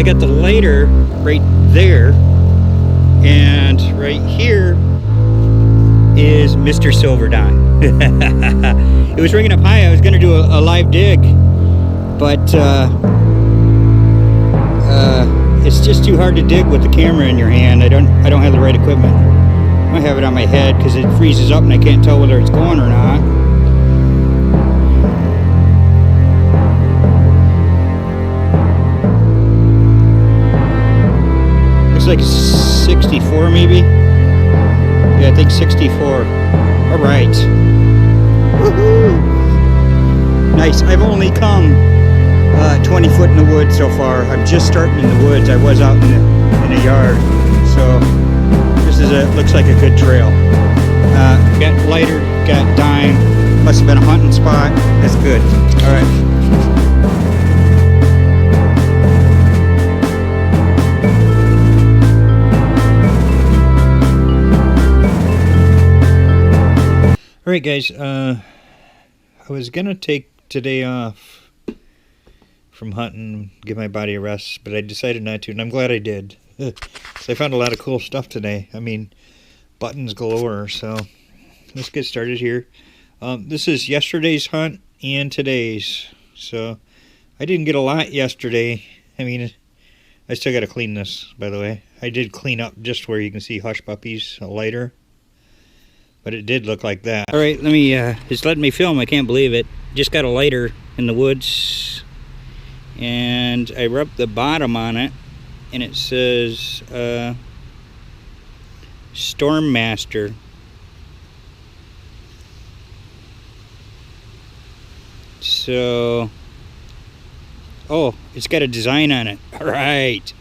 got the lighter right there, and right here is Mr. Silver Dime. It was ringing up high. I was going to do a live dig, but it's just too hard to dig with the camera in your hand. I don't have the right equipment. I have it on my head because it freezes up and I can't tell whether it's going or not. Looks like 64 maybe. Yeah, I think 64. All right. Woohoo! Nice. I've only come 20 foot in the woods so far. I'm just starting in the woods. I was out in the yard. So this is looks like a good trail. Got lighter, got dime. Must have been a hunting spot. That's good. All right. Alright guys, I was gonna take today off from hunting, give my body a rest, but I decided not to, and I'm glad I did. So I found a lot of cool stuff today. I mean, buttons galore, so let's get started here. This is yesterday's hunt and today's, so I didn't get a lot yesterday. I mean, I still gotta clean this, by the way. I did clean up just where you can see hush puppies, a lighter. But it did look like that. All right, let me, it's letting me film. I can't believe it. Just got a lighter in the woods. And I rubbed the bottom on it. And it says, Storm Master. So, oh, it's got a design on it. All right.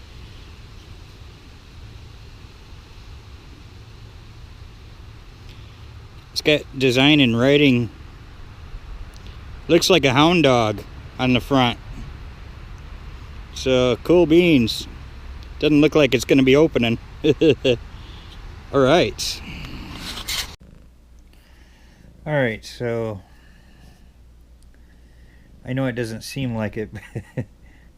It's got design and writing. Looks like a hound dog on the front. So cool beans. Doesn't look like it's going to be opening. All right. All right. So I know it doesn't seem like it. But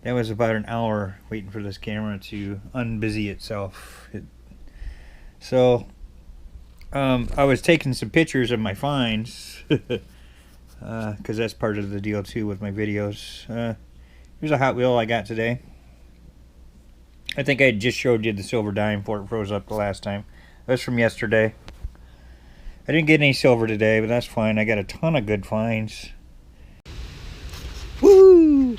that was about an hour waiting for this camera to unbusy itself. So. I was taking some pictures of my finds because that's part of the deal too with my videos. Here's a Hot Wheel I got today. I think I just showed you the silver dime before it froze up the last time. That's from yesterday. I didn't get any silver today, but that's fine. I got a ton of good finds. Woo!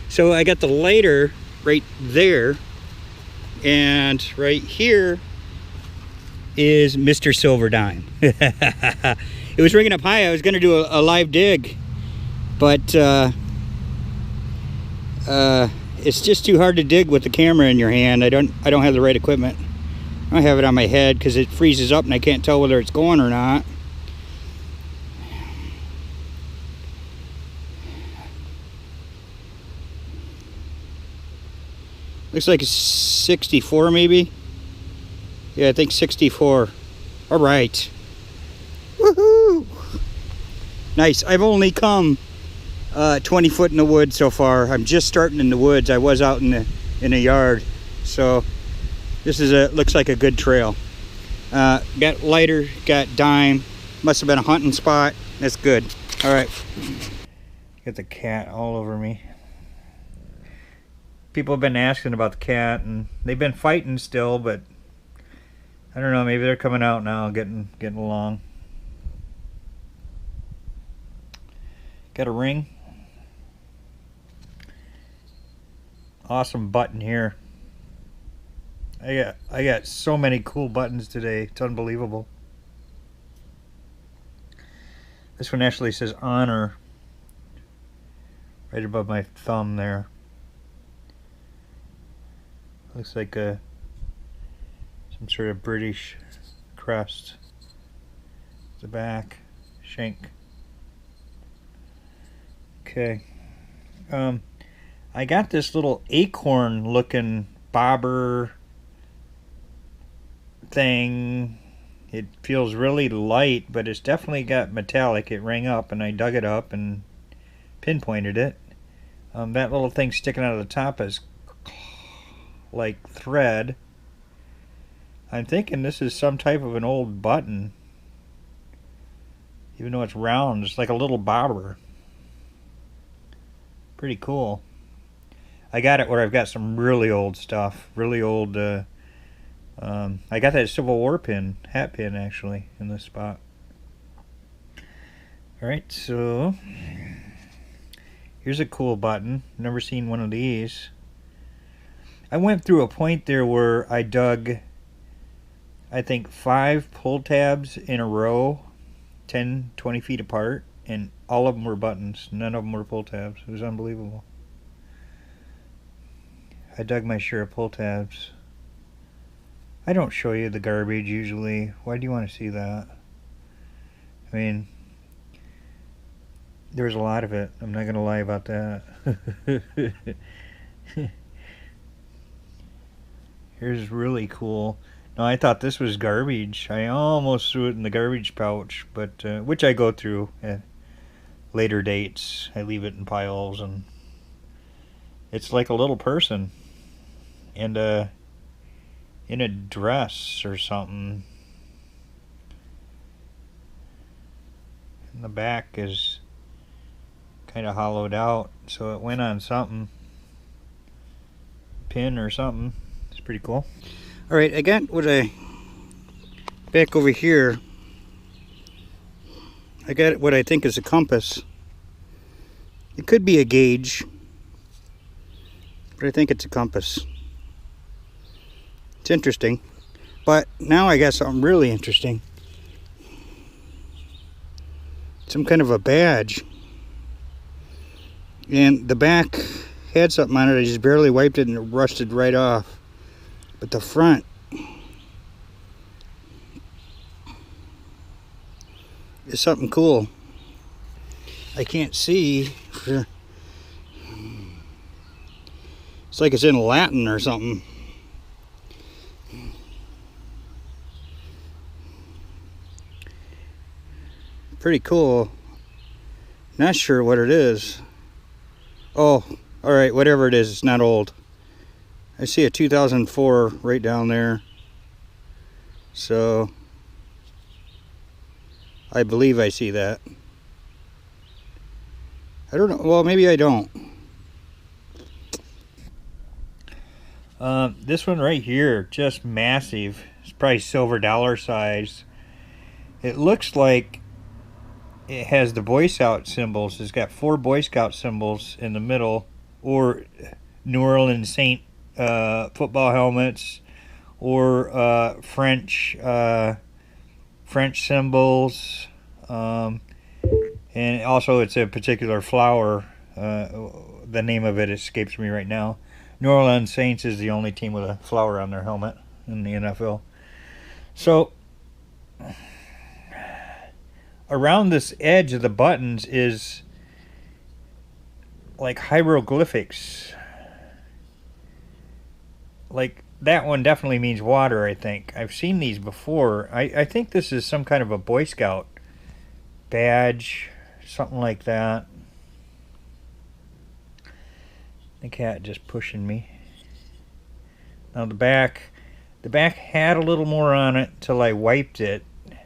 So I got the lighter right there, and right here is Mr. Silver Dime. It was ringing up high. I was going to do a live dig, but it's just too hard to dig with the camera in your hand. I don't have the right equipment. I have it on my head because it freezes up and I can't tell whether it's going or not. Looks like it's 64 maybe. Yeah, I think 64. All right. Woohoo! Nice. I've only come 20 foot in the woods so far. I'm just starting in the woods. I was out in the yard. So this is looks like a good trail. Got lighter, got dime. Must have been a hunting spot. That's good. All right. Got the cat all over me. People have been asking about the cat, and they've been fighting still, but I don't know, maybe they're coming out now, getting along. Got a ring. Awesome button here. I got so many cool buttons today. It's unbelievable. This one actually says honor right above my thumb there. Looks like some sort of British crest. The back, shank. Okay. I got this little acorn looking bobber thing. It feels really light, but it's definitely got metallic. It rang up and I dug it up and pinpointed it. That little thing sticking out of the top is like thread. I'm thinking this is some type of an old button, even though it's round. It's like a little bobber. Pretty cool. I got it where I've got some really old stuff, really old. I got that Civil War pin, hat pin actually, in this spot. Alright, so here's a cool button. Never seen one of these. I went through a point there where I dug, I think, 5 pull tabs in a row, 10, 20 feet apart, and all of them were buttons. None of them were pull tabs. It was unbelievable. I dug my share of pull tabs. I don't show you the garbage usually. Why do you want to see that? I mean, there's a lot of it. I'm not going to lie about that. Here's really cool. No, I thought this was garbage. I almost threw it in the garbage pouch, but which I go through at later dates. I leave it in piles, and it's like a little person and in a dress or something. And the back is kind of hollowed out, so it went on something, pin or something. It's pretty cool. All right, I got what back over here. I got what I think is a compass. It could be a gauge, but I think it's a compass. It's interesting, but now I got something really interesting. Some kind of a badge, and the back had something on it. I just barely wiped it and it rusted right off, but the front is something cool. I can't see. It's like it's in Latin or something. Pretty cool. Not sure what it is. Oh, alright, whatever it is, it's not old. I see a 2004 right down there. So, I believe I see that. I don't know. Well, maybe I don't. This one right here, just massive. It's probably silver dollar size. It looks like it has the Boy Scout symbols. It's got 4 Boy Scout symbols in the middle, or New Orleans Saint football helmets, or French symbols, and also it's a particular flower. The name of it escapes me right now. New Orleans Saints is the only team with a flower on their helmet in the NFL. So around this edge of the buttons is like hieroglyphics. Like that one definitely means water, I think. I've seen these before. I think this is some kind of a Boy Scout badge, something like that. The cat just pushing me. Now the back had a little more on it till I wiped it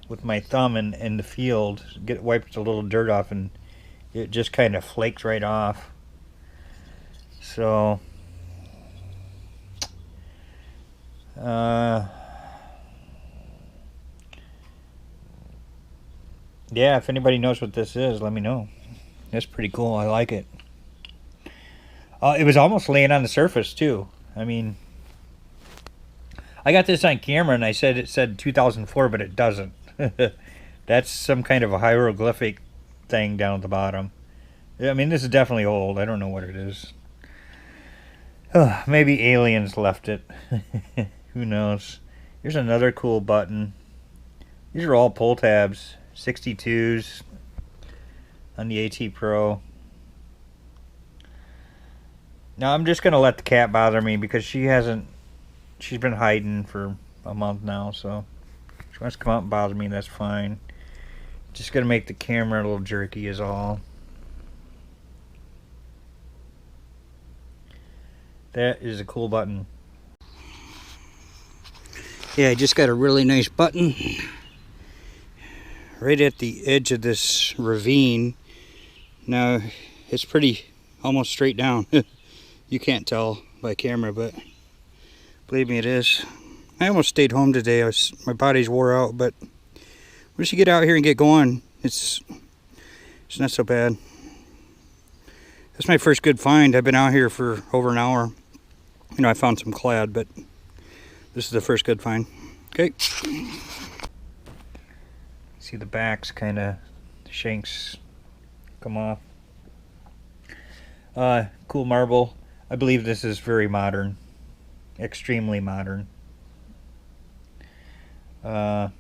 with my thumb in the field. Wiped a little dirt off, and it just kind of flaked right off. So yeah, if anybody knows what this is, let me know. It's pretty cool. I like it. It was almost laying on the surface too. I mean, I got this on camera and it said 2004, but it doesn't. That's some kind of a hieroglyphic thing down at the bottom. I mean, this is definitely old. I don't know what it is. Maybe aliens left it. Who knows? Here's another cool button. These are all pull tabs. 62s on the AT Pro. Now I'm just going to let the cat bother me because she's been hiding for a month now, so if she wants to come out and bother me, that's fine. Just going to make the camera a little jerky is all. That is a cool button. Yeah, I just got a really nice button right at the edge of this ravine. Now, it's pretty almost straight down. You can't tell by camera, but believe me, it is. I almost stayed home today. My body's wore out, but once you get out here and get going, it's not so bad. That's my first good find. I've been out here for over an hour. You know, I found some clad, but this is the first good find. Okay. See the backs kind of, the shanks come off. Cool marble. I believe this is very modern. Extremely modern. It's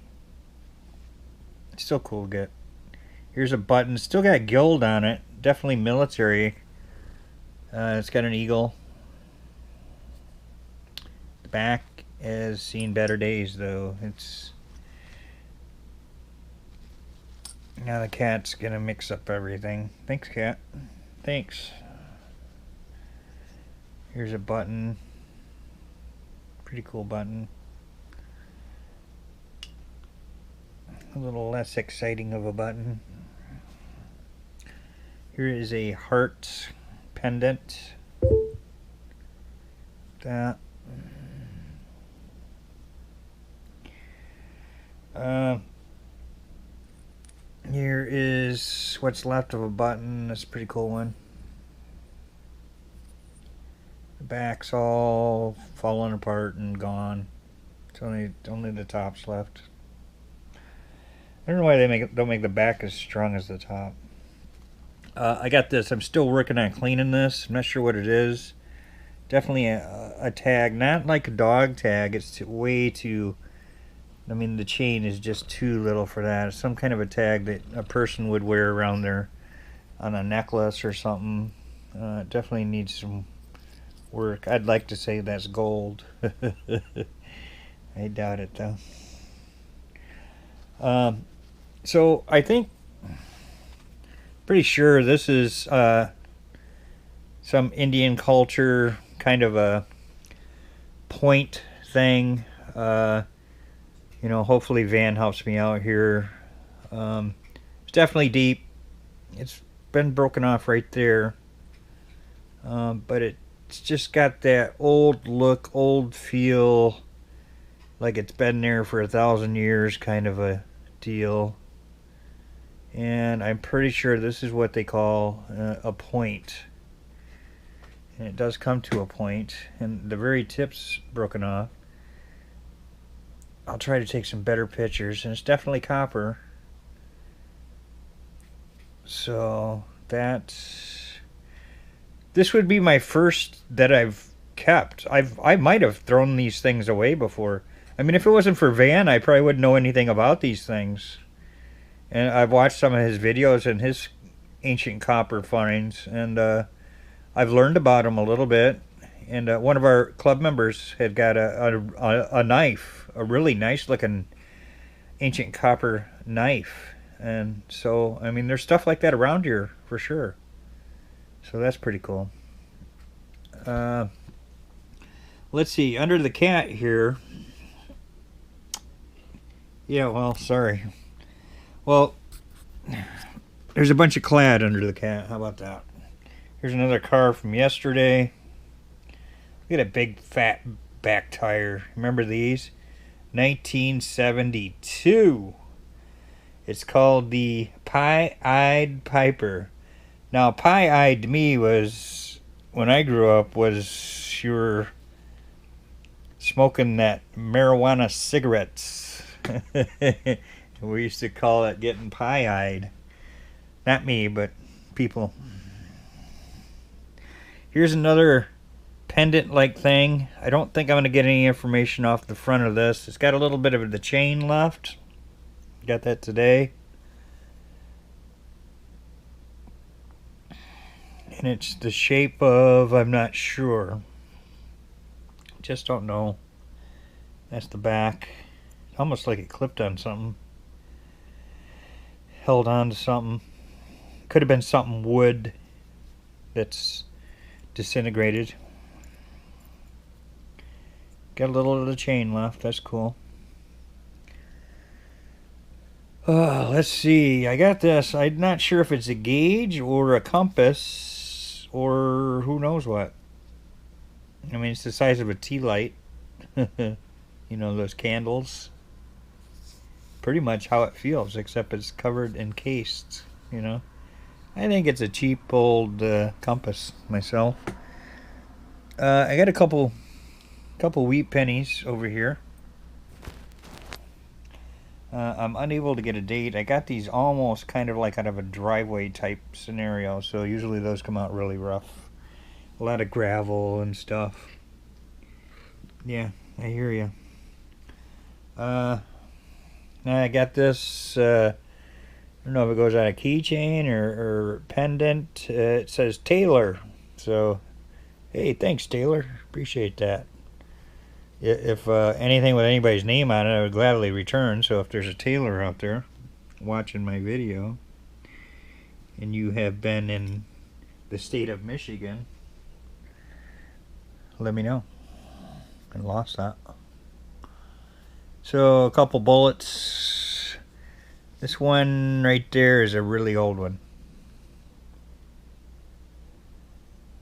still cool to get. Here's a button. Still got gilt on it. Definitely military. It's got an eagle. The back has seen better days, though. It's now the cat's gonna mix up everything. Thanks, cat. Thanks. Here's a button. Pretty cool button. A little less exciting of a button. Here is a heart pendant. That. Here is what's left of a button. That's a pretty cool one. The back's all falling apart and gone. It's only the top's left. I don't know why they don't make the back as strong as the top. I got this. I'm still working on cleaning this. I'm not sure what it is. Definitely a tag, not like a dog tag. It's way too. I mean, the chain is just too little for that. It's some kind of a tag that a person would wear around their on a necklace or something. It definitely needs some work. I'd like to say that's gold. I doubt it though. So I think, pretty sure this is some Indian culture kind of a point thing. You know, hopefully Van helps me out here. It's definitely deep. It's been broken off right there. But it's just got that old look, old feel, like it's been there for 1,000 years kind of a deal. And I'm pretty sure this is what they call a point. And it does come to a point, and the very tip's broken off. I'll try to take some better pictures, and it's definitely copper. So this would be my first that I've kept. I might have thrown these things away before. I mean, if it wasn't for Van, I probably wouldn't know anything about these things. And I've watched some of his videos and his ancient copper finds, and I've learned about them a little bit. And one of our club members had got a knife, a really nice looking ancient copper knife. And so, I mean, there's stuff like that around here for sure. So that's pretty cool. Let's see, under the cat here. Yeah, well, sorry. Well, there's a bunch of clad under the cat. How about that? Here's another car from yesterday. Look at a big fat back tire. Remember these? 1972. It's called the Pie-Eyed Piper. Now, pie-eyed to me was, when I grew up, was you were smoking that marijuana cigarettes. We used to call it getting pie-eyed. Not me, but people. Here's another pendant-like thing. I don't think I'm going to get any information off the front of this. It's got a little bit of the chain left. Got that today. And it's the shape of, I'm not sure. Just don't know. That's the back. Almost like it clipped on something. Held on to something. Could have been something wood that's disintegrated. Got a little of the chain left. That's cool. Let's see. I got this. I'm not sure if it's a gauge or a compass or who knows what. I mean, it's the size of a tea light. You know, those candles. Pretty much how it feels, except it's covered, encased, you know. I think it's a cheap old compass myself. I got a couple wheat pennies over here. I'm unable to get a date. I got these almost kind of like out of a driveway type scenario, so usually those come out really rough. A lot of gravel and stuff. Yeah, I hear you. I got this. I don't know if it goes on a keychain or pendant. It says Taylor. So, hey, thanks, Taylor. Appreciate that. If anything with anybody's name on it, I would gladly return. So if there's a Taylor out there watching my video and you have been in the state of Michigan, let me know. I lost that. So a couple bullets. This one right there is a really old one.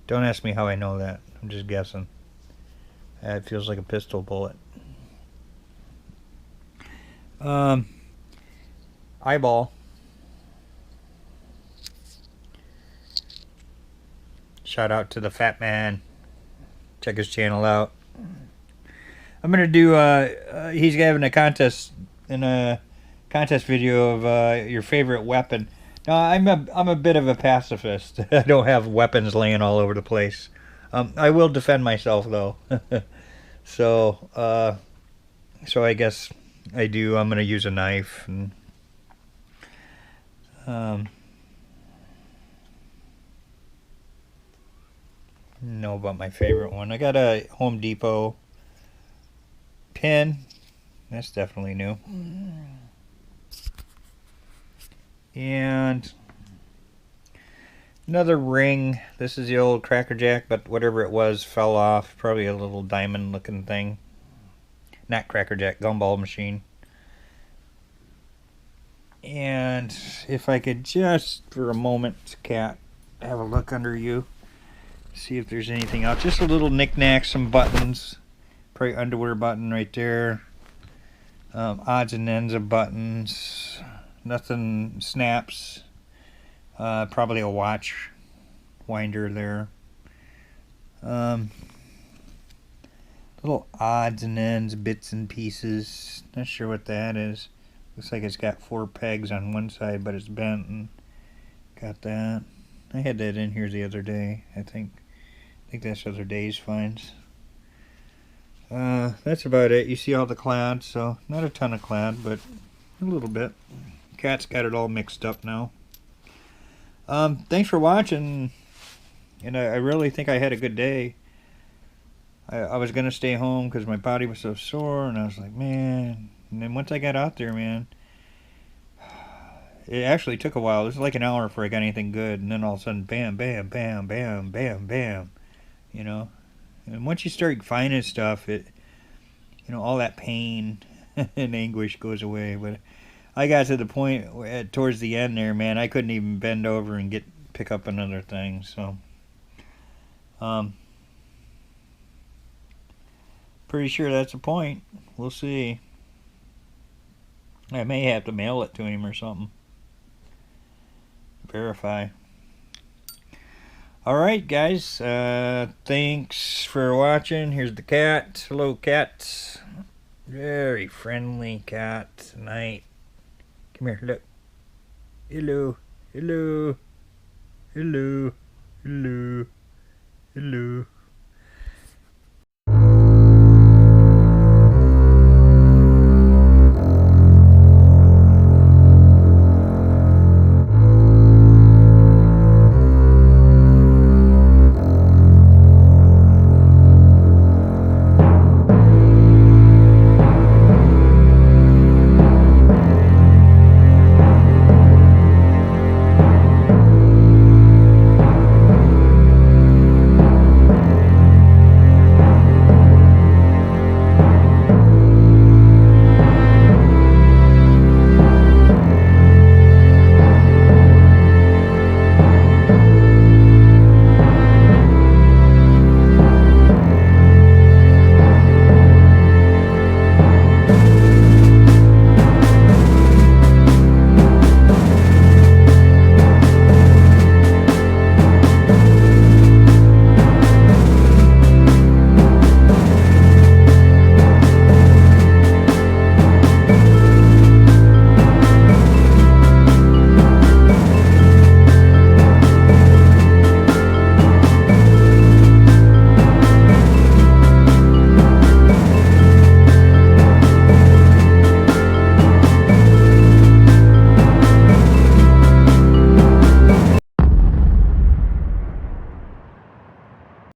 Don't ask me how I know that. I'm just guessing. It feels like a pistol bullet. Eyeball. Shout out to the fat man. Check his channel out. I'm gonna do. He's having a contest video of your favorite weapon. Now I'm a bit of a pacifist. I don't have weapons laying all over the place. I will defend myself though. So I guess I do. I'm gonna use a knife and know about my favorite one. I got a Home Depot pin. That's definitely new. And another ring. This is the old Cracker Jack, but whatever it was fell off. Probably a little diamond looking thing. Not Cracker Jack, gumball machine. And if I could just for a moment, cat, have a look under you. See if there's anything else. Just a little knick-knack, some buttons. Probably underwear button right there. Odds and ends of buttons. Nothing snaps. Probably a watch winder there. Little odds and ends, bits and pieces. Not sure what that is. Looks like it's got 4 pegs on one side, but it's bent. And got that. I had that in here the other day. I think that's other day's finds. That's about it. You see all the clad, so not a ton of clad, but a little bit. Cat's got it all mixed up now. Thanks for watching, and I really think I had a good day. I was going to stay home because my body was so sore, and I was like, man. And then once I got out there, man, it actually took a while. It was like an hour before I got anything good, and then all of a sudden, bam, bam, bam, bam, bam, bam, you know. And once you start finding stuff, all that pain and anguish goes away. But I got to the point where, towards the end there, man, I couldn't even bend over and pick up another thing. So, pretty sure that's the point. We'll see. I may have to mail it to him or something. Verify. Alright guys, thanks for watching. Here's the cat. Hello cat. Very friendly cat tonight. Come here, look. Hello. Hello. Hello. Hello. Hello.